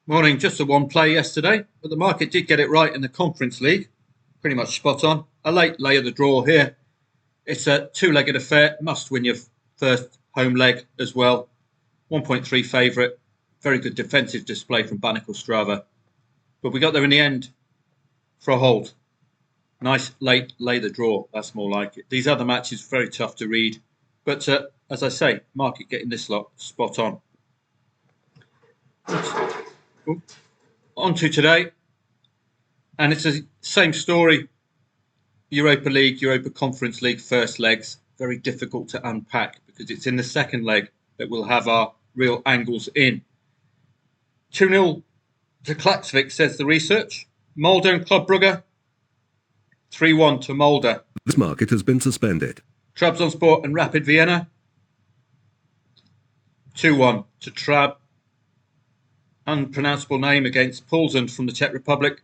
Morning, just a one play yesterday, but the market did get it right in the Conference League. Pretty much spot on. A late lay of the draw here. It's a two-legged affair. Must win your first home leg as well. 1.3 favourite. Very good defensive display from Banach Ostrava. But we got there in the end for a hold. Nice late lay the draw. That's more like it. These other matches very tough to read. But as I say, market getting this lot spot on. On to today, and it's the same story. Europa League, Europa Conference League first legs, very difficult to unpack because it's in the second leg that we'll have our real angles in. 2-0 to Klaksvik, says the research. Molde and Club Brugge, 3-1 to Molde. This market has been suspended. Trabzonspor and Rapid Vienna, 2-1 to Trab. Unpronounceable name against Poulsen from the Czech Republic.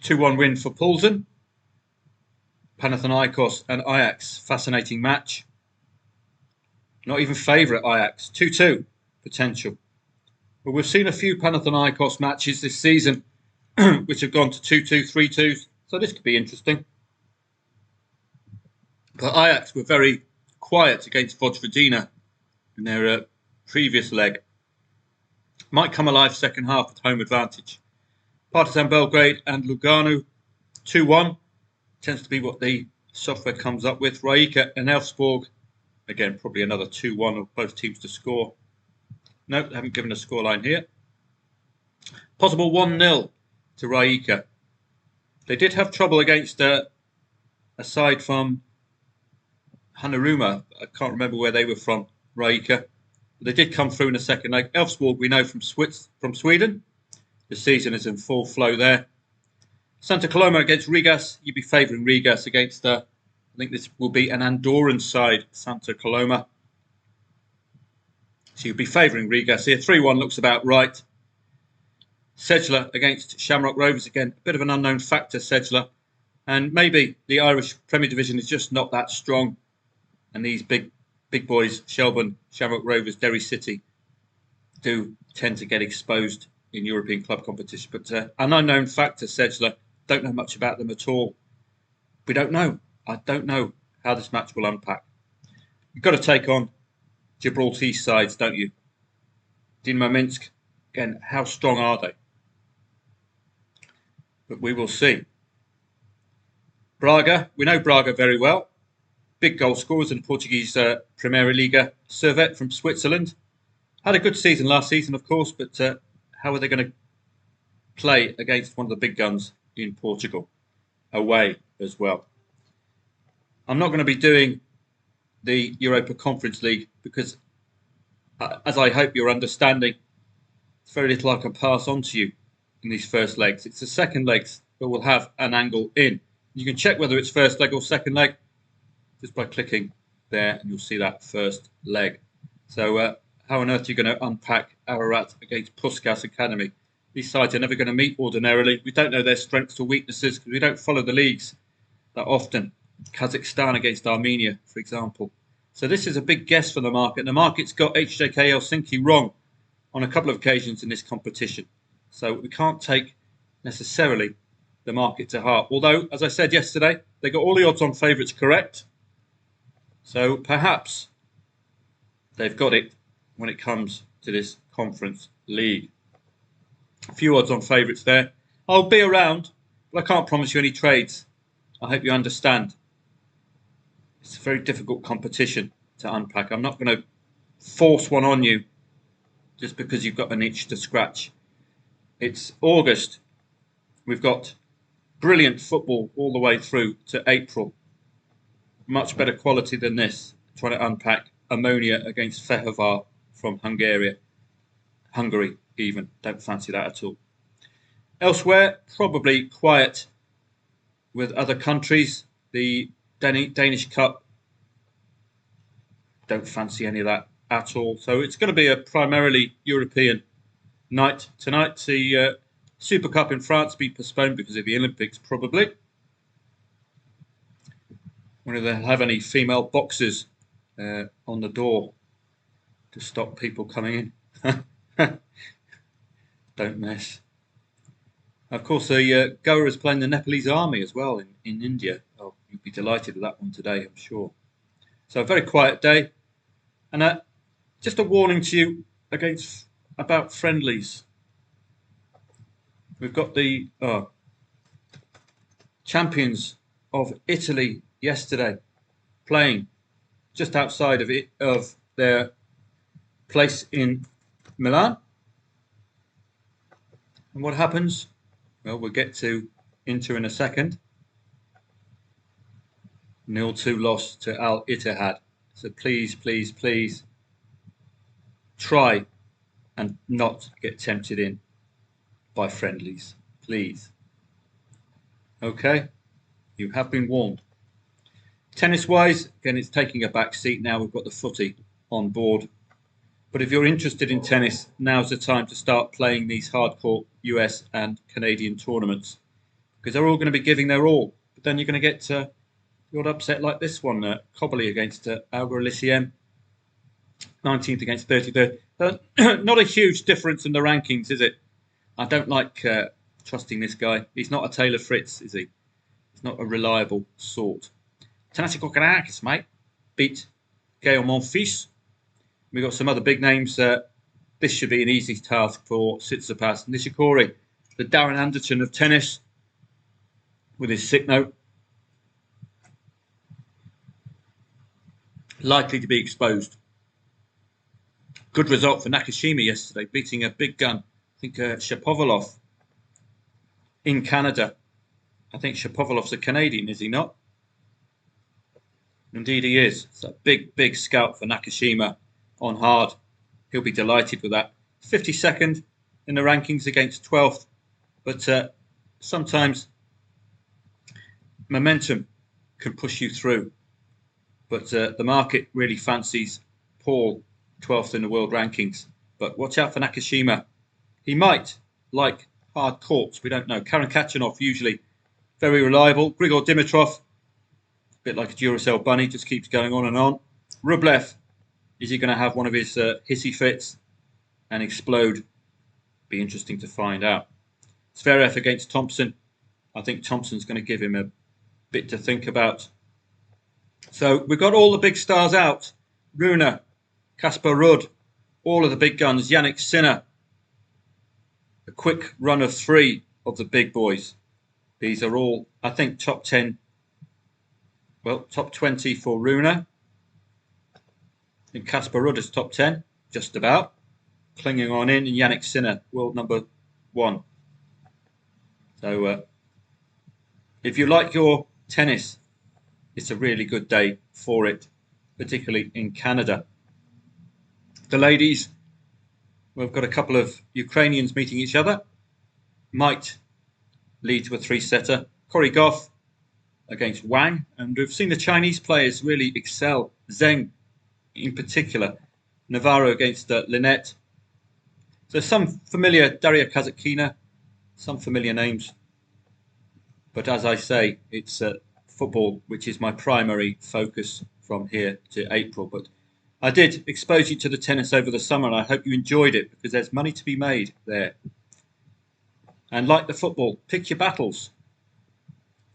2-1 win for Poulsen. Panathinaikos and Ajax, fascinating match. Not even favourite Ajax, 2-2 potential. But we've seen a few Panathinaikos matches this season which have gone to 2-2, 3-2, so this could be interesting. But Ajax were very quiet against Vojvodina in their previous leg. Might come alive second half with home advantage. Partizan Belgrade and Lugano, 2-1. Tends to be what the software comes up with. Rijeka and Elfsborg, again, probably another 2-1 of both teams to score. No, they haven't given a scoreline here. Possible 1-0 to Rijeka. They did have trouble against a side from Hanaruma. I can't remember where they were from, Rijeka. They did come through in the second leg. Elfsborg, we know from Sweden. The season is in full flow there. Santa Coloma against Rigas. You'd be favouring Rigas against, I think this will be an Andorran side, Santa Coloma. So you'd be favouring Rigas here. 3-1 looks about right. Sedgler against Shamrock Rovers. Again, a bit of an unknown factor, Sedgler. And maybe the Irish Premier Division is just not that strong. And these big boys, Shelbourne, Shamrock Rovers, Derry City, do tend to get exposed in European club competition. But an unknown factor, Sedgler, don't know much about them at all. We don't know. I don't know how this match will unpack. You've got to take on Gibraltar sides, don't you? Dinamo Minsk, again, how strong are they? But we will see. Braga, we know Braga very well. Big goal scorers in the Portuguese Primeira Liga. Servette from Switzerland. Had a good season last season, of course, but how are they going to play against one of the big guns in Portugal? Away as well. I'm not going to be doing the Europa Conference League because, as I hope you're understanding, it's very little I can pass on to you in these first legs. It's the second legs that will have an angle in. You can check whether it's first leg or second leg just by clicking there, and you'll see that first leg. So how on earth are you going to unpack Ararat against Puskas Academy? These sides are never going to meet ordinarily. We don't know their strengths or weaknesses because we don't follow the leagues that often. Kazakhstan against Armenia, for example. So this is a big guess for the market. The market's got HJK Helsinki wrong on a couple of occasions in this competition. So we can't take necessarily the market to heart. Although, as I said yesterday, they got all the odds on favourites correct. So perhaps they've got it when it comes to this Conference League. A few odds on favourites there. I'll be around, but I can't promise you any trades. I hope you understand. It's a very difficult competition to unpack. I'm not going to force one on you just because you've got an itch to scratch. It's August. We've got brilliant football all the way through to April. Much better quality than this. Trying to unpack Ammonia against Fehervar from Hungary even. Don't fancy that at all. Elsewhere, probably quiet with other countries. The Danish Cup, don't fancy any of that at all. So it's going to be a primarily European night tonight. The Super Cup in France be postponed because of the Olympics, probably. Whether they'll have any female boxers on the door to stop people coming in. Don't mess. Of course, the Goa is playing the Nepalese army as well in India. Oh, you'd be delighted with that one today, I'm sure. So a very quiet day. And just a warning to you about friendlies. We've got the champions of Italy yesterday playing just outside of their place in Milan. And what happens? Well, we'll get to Inter in a second. 0-2 loss to Al Ittihad. So please, please, please try and not get tempted in by friendlies. Please. Okay? You have been warned. Tennis-wise, again, it's taking a back seat now. We've got the footy on board. But if you're interested in tennis, now's the time to start playing these hardcore US and Canadian tournaments because they're all going to be giving their all. But then you're going to get the odd upset like this one, Cobley against Auger Aliassime, 19th against 33rd. Not a huge difference in the rankings, is it? I don't like trusting this guy. He's not a Taylor Fritz, is he? He's not a reliable sort. Thanasi Kokkinakis, mate, beat Gael Monfils. We've got some other big names. This should be an easy task for Tsitsipas Nishikori, the Darren Anderton of tennis, with his sick note. Likely to be exposed. Good result for Nakashima yesterday, beating a big gun. I think Shapovalov in Canada. I think Shapovalov's a Canadian, is he not? Indeed he is. It's a big, big scalp for Nakashima on hard. He'll be delighted with that. 52nd in the rankings against 12th. But sometimes momentum can push you through. But the market really fancies Paul 12th in the world rankings. But watch out for Nakashima. He might like hard courts. We don't know. Karen Khachanov, usually very reliable. Grigor Dimitrov, a bit like a Duracell bunny, just keeps going on and on. Rublev, is he going to have one of his hissy fits and explode? Be interesting to find out. Zverev against Thompson. I think Thompson's going to give him a bit to think about. So we've got all the big stars out. Rune, Casper Ruud, all of the big guns. Yannick Sinner. A quick run of 3 of the big boys. These are all, I think, top 10. Well, top 20 for Rune. And Casper Ruud is top 10, just about. Clinging on in. And Yannick Sinner, world number 1. So if you like your tennis, it's a really good day for it, particularly in Canada. The ladies, we've got a couple of Ukrainians meeting each other. Might lead to a 3-setter. Corey Goff against Wang. And we've seen the Chinese players really excel. Zheng in particular. Navarro against Linette. So some familiar, Daria Kazatkina, some familiar names. But as I say, it's football, which is my primary focus from here to April. But I did expose you to the tennis over the summer, and I hope you enjoyed it because there's money to be made there. And like the football, pick your battles.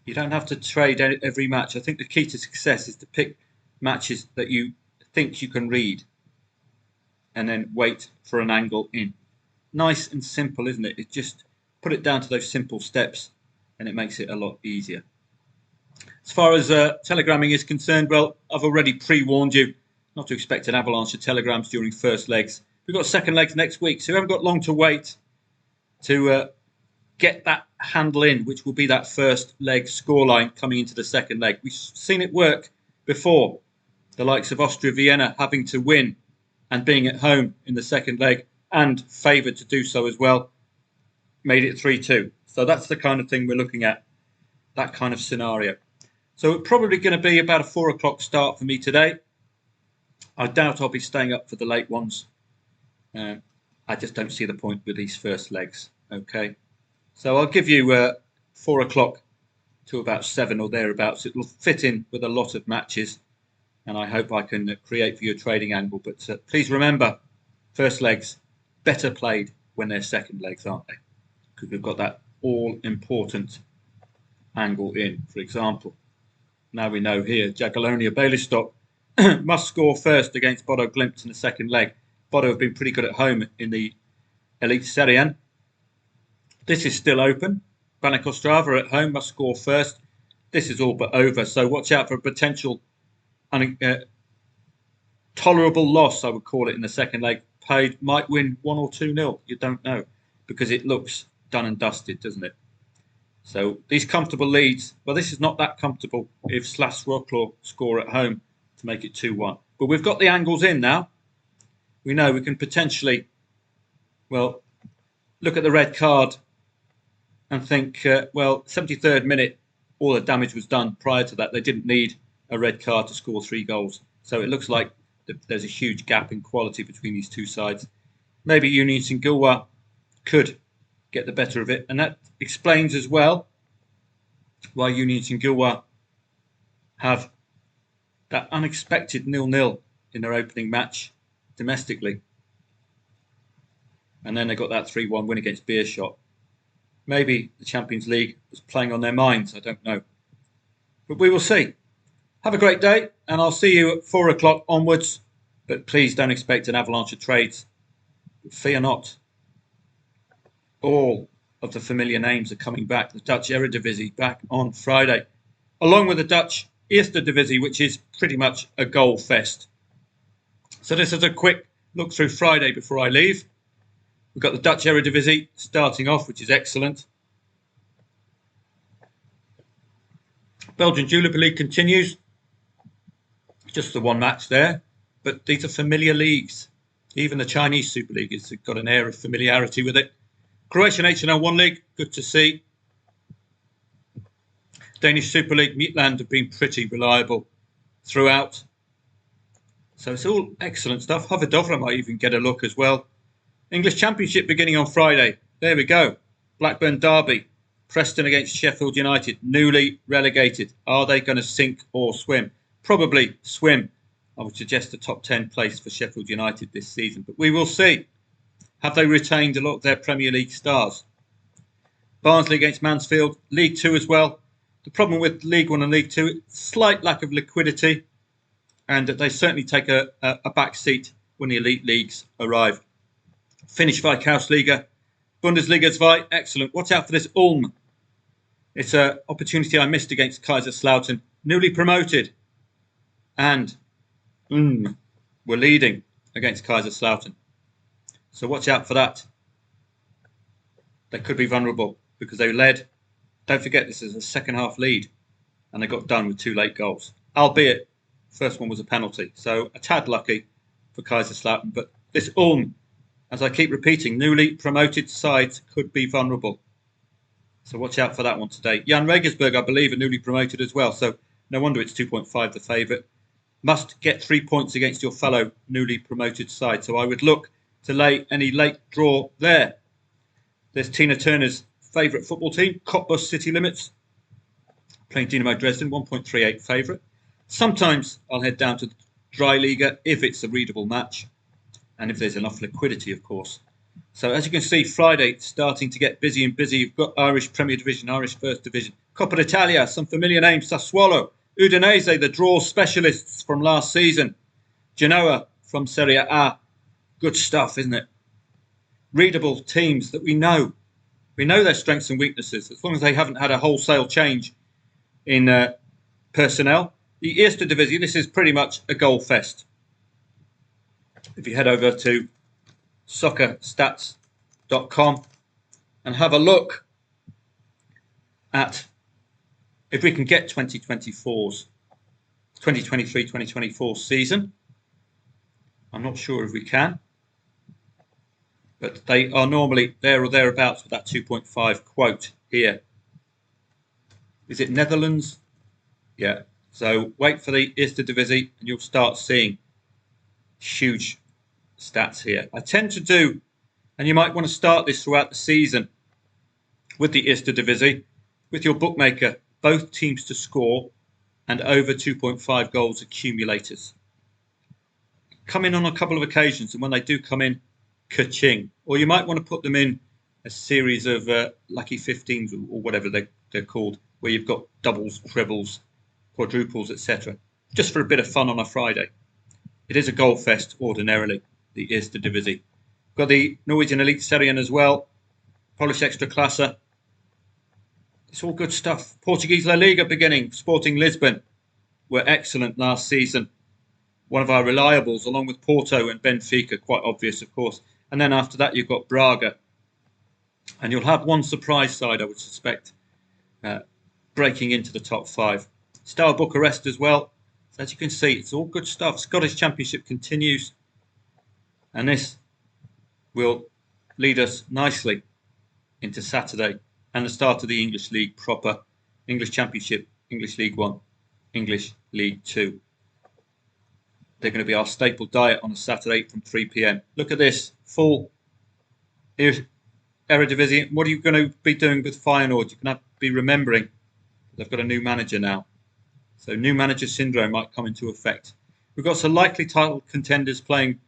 You don't have to trade every match. I think the key to success is to pick matches that you think you can read and then wait for an angle in. Nice and simple, isn't it? It just put it down to those simple steps and it makes it a lot easier. As far as telegramming is concerned, well, I've already pre-warned you not to expect an avalanche of telegrams during first legs. We've got second legs next week, so we haven't got long to wait to get that handle in, which will be that first leg scoreline coming into the second leg. We've seen it work before. The likes of Austria Vienna having to win and being at home in the second leg and favoured to do so as well, made it 3-2. So that's the kind of thing we're looking at, that kind of scenario. So it's probably going to be about a 4 o'clock start for me today. I doubt I'll be staying up for the late ones. I just don't see the point with these first legs. Okay. So I'll give you 4 o'clock to about 7 or thereabouts. It will fit in with a lot of matches. And I hope I can create for you a trading angle. But please remember, first legs, better played when they're second legs, aren't they? Because we've got that all-important angle in, for example. Now we know here, Jagiellonia Białystok must score first against Bodo Glimt in the second leg. Bodo have been pretty good at home in the Elite Serie. This is still open. Baník Ostrava at home must score first. This is all but over, so watch out for a potential tolerable loss, I would call it, in the second leg. Paid might win 1 or 2-0. You don't know, because it looks done and dusted, doesn't it? So these comfortable leads, well, this is not that comfortable if Slas Wrocław score at home to make it 2-1. But we've got the angles in now. We know we can potentially, well, look at the red card and think, 73rd minute, all the damage was done. Prior to that, they didn't need a red card to score 3 goals. So it looks like there's a huge gap in quality between these two sides. Maybe Union St-Gilloise could get the better of it. And that explains as well why Union St-Gilloise have that unexpected 0-0 in their opening match domestically. And then they got that 3-1 win against Beerschot. Maybe the Champions League was playing on their minds. I don't know. But we will see. Have a great day, and I'll see you at 4 o'clock onwards. But please don't expect an avalanche of trades. Fear not. All of the familiar names are coming back. The Dutch Eredivisie back on Friday, along with the Dutch Eerste Divisie, which is pretty much a goal fest. So this is a quick look through Friday before I leave. We've got the Dutch Eredivisie starting off, which is excellent. Belgian Jupiler League continues. Just the one match there. But these are familiar leagues. Even the Chinese Super League has got an air of familiarity with it. Croatian HNL1 League, good to see. Danish Super League, Midtjylland have been pretty reliable throughout. So it's all excellent stuff. Hoverdovre might even get a look as well. English Championship beginning on Friday. There we go. Blackburn Derby. Preston against Sheffield United. Newly relegated. Are they going to sink or swim? Probably swim. I would suggest a top 10 place for Sheffield United this season. But we will see. Have they retained a lot of their Premier League stars? Barnsley against Mansfield. League 2 as well. The problem with League 1 and League 2, slight lack of liquidity. And they certainly take a back seat when the elite leagues arrive. Finnish Veikkausliiga. Bundesliga 2, excellent. Watch out for this Ulm. It's an opportunity I missed against Kaiserslautern. Newly promoted. And we're leading against Kaiserslautern. So watch out for that. They could be vulnerable because they led. Don't forget, this is a second half lead. And they got done with 2 late goals. Albeit, first one was a penalty. So a tad lucky for Kaiserslautern. But this Ulm, as I keep repeating, newly promoted sides could be vulnerable. So watch out for that one today. Jan Regensburg, I believe, are newly promoted as well. So no wonder it's 2.5 the favourite. Must get 3 points against your fellow newly promoted side. So I would look to lay any late draw there. There's Tina Turner's favourite football team, Cottbus City Limits, playing Dynamo Dresden, 1.38 favourite. Sometimes I'll head down to the Dry Liga if it's a readable match and if there's enough liquidity, of course. So as you can see, Friday it's starting to get busy and busy. You've got Irish Premier Division, Irish First Division, Coppa Italia, some familiar names, Sassuolo, Udinese, the draw specialists from last season, Genoa from Serie A. Good stuff, isn't it? Readable teams that we know. We know their strengths and weaknesses, as long as they haven't had a wholesale change in personnel. The Eerste Divisie, this is pretty much a goal fest. If you head over to soccerstats.com and have a look at if we can get 2023-2024 season. I'm not sure if we can, but they are normally there or thereabouts with that 2.5 quote here. Is it Netherlands? Yeah. So wait for the Eerste Divisie and you'll start seeing huge stats here. I tend to do, and you might want to start this throughout the season with the Eerste Divisie, with your bookmaker, both teams to score and over 2.5 goals accumulators. Come in on a couple of occasions, and when they do come in, ka-ching. Or you might want to put them in a series of lucky 15s or whatever they're called, where you've got doubles, trebles, quadruples, etc. Just for a bit of fun on a Friday. It is a goal fest ordinarily, the Eerste Divisie. Got the Norwegian Elite Serien as well, Polish Ekstraklasa. It's all good stuff. Portuguese La Liga beginning. Sporting Lisbon were excellent last season. One of our reliables, along with Porto and Benfica, quite obvious, of course. And then after that, you've got Braga. And you'll have one surprise side, I would suspect, breaking into the top 5. Steaua Bucharest as well. As you can see, it's all good stuff. Scottish Championship continues. And this will lead us nicely into Saturday and the start of the English League proper. English Championship, English League 1, English League 2. They're going to be our staple diet on a Saturday from 3 p.m. Look at this, full Eredivisie. What are you going to be doing with Feyenoord? You're going to be remembering they've got a new manager now. So new manager syndrome might come into effect. We've got some likely title contenders playing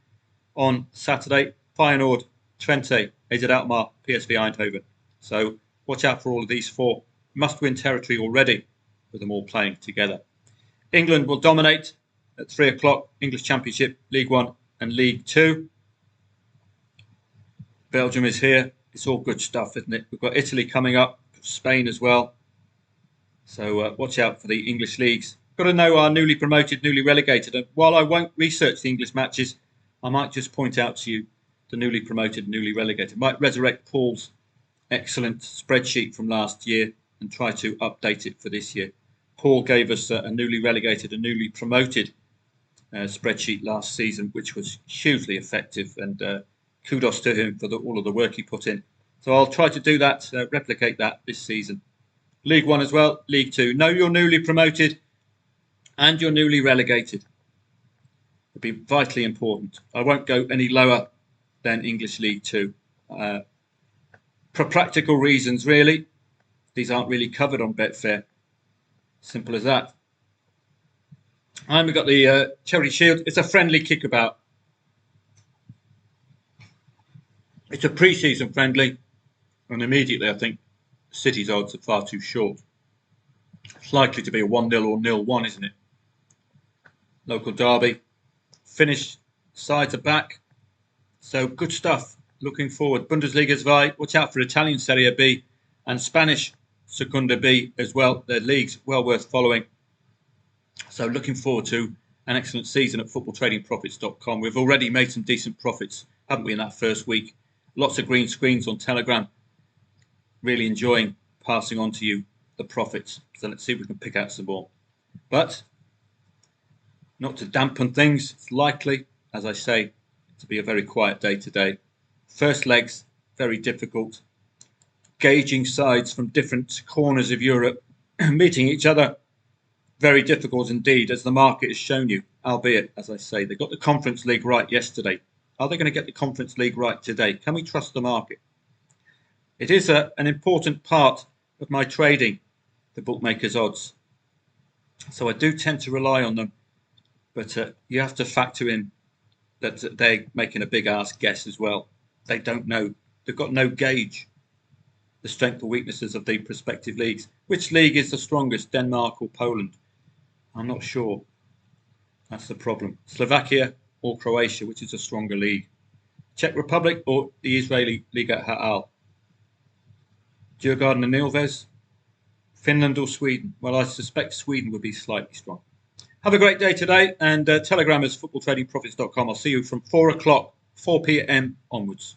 on Saturday. Feyenoord, Twente, AZ Alkmaar, PSV Eindhoven. So watch out for all of these 4. Must-win territory already with them all playing together. England will dominate at 3 o'clock. English Championship, League 1 and League 2. Belgium is here. It's all good stuff, isn't it? We've got Italy coming up, Spain as well. So watch out for the English leagues. Got to know our newly promoted, newly relegated. And while I won't research the English matches, I might just point out to you the newly promoted, newly relegated. Might resurrect Paul's excellent spreadsheet from last year and try to update it for this year. Paul gave us a newly relegated and newly promoted spreadsheet last season, which was hugely effective, and kudos to him for all of the work he put in. So I'll try to do that, replicate that this season. League 1 as well, League 2. Know you're newly promoted and you're newly relegated. It'll be vitally important. I won't go any lower than English League 2. For practical reasons, really. These aren't really covered on Betfair. Simple as that. And we've got the Charity Shield. It's a friendly kickabout. It's a pre-season friendly. And immediately, I think, City's odds are far too short. It's likely to be a 1-0 or 0-1, isn't it? Local derby. Finnish sides are back. So good stuff. Looking forward. Bundesliga 2. Watch out for Italian Serie B and Spanish Segunda B as well. Their leagues well worth following. So looking forward to an excellent season at footballtradingprofits.com. We've already made some decent profits, haven't we, in that first week? Lots of green screens on Telegram. Really enjoying passing on to you the profits. So let's see if we can pick out some more. But not to dampen things, it's likely, as I say, to be a very quiet day today. First legs, very difficult. Gauging sides from different corners of Europe, meeting each other, very difficult indeed, as the market has shown you, albeit, as I say, they got the Conference League right yesterday. Are they going to get the Conference League right today? Can we trust the market? It is an important part of my trading, the bookmakers' odds. So I do tend to rely on them, but you have to factor in that they're making a big ass guess as well. They don't know. They've got no gauge the strength or weaknesses of the prospective leagues. Which league is the strongest, Denmark or Poland? I'm not sure. That's the problem. Slovakia or Croatia, which is a stronger league? Czech Republic or the Israeli Liga Ha'al? Djurgården and Ilves? Finland or Sweden? Well, I suspect Sweden would be slightly strong. Have a great day today, and Telegram is footballtradingprofits.com. I'll see you from 4 o'clock, 4 p.m. onwards.